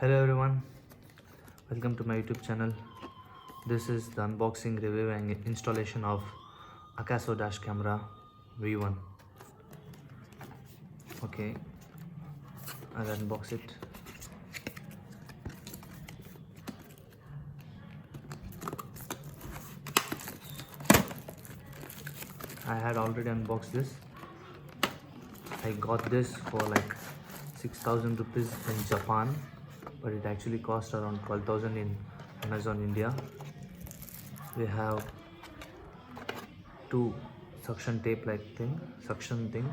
Hello everyone, welcome to my YouTube channel. This is the unboxing, review and installation of Akaso dash camera V1. Okay, I'll unbox it. I had already unboxed this. I got this for like 6,000 rupees in Japan, but it actually cost around 12,000 in Amazon India. We have two suction tape suction thing.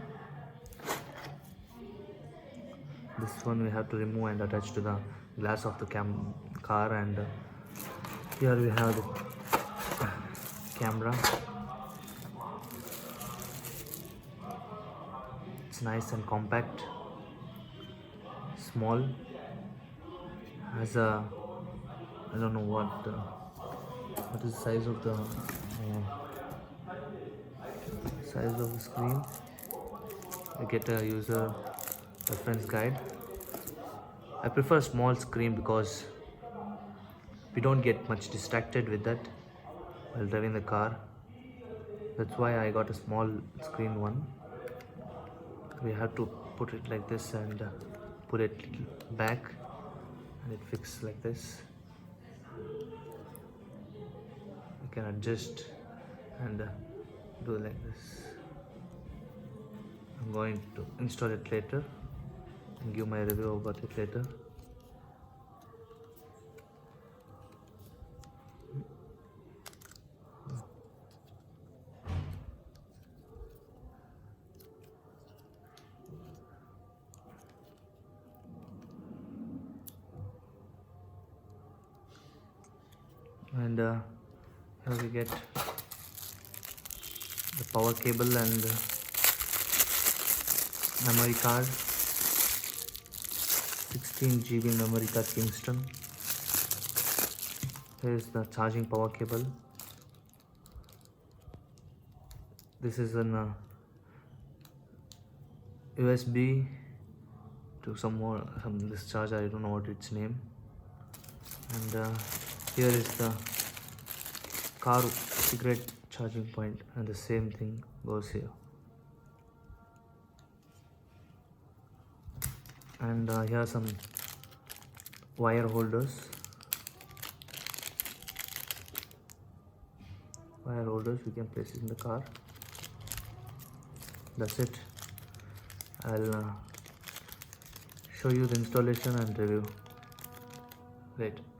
This one we have to remove and attach to the glass of the car, and here we have the camera. It's nice and compact, small, has a, I don't know what is the size of the screen. I get a user reference guide. I prefer small screen because we don't get much distracted with that while driving the car. That's why I got a small screen one. We have to put it like this and put it back, and it fixes like this. You can adjust and do like this. I'm going to install it later and give my review about it later. And here we get the power cable and memory card, 16 GB memory card Kingston. Here is the charging power cable. This is an USB to some this charger, I don't know what its name. And here is the car cigarette charging point, and the same thing goes here. And here are some wire holders. We can place it in the car. That's it. I'll show you the installation and review later.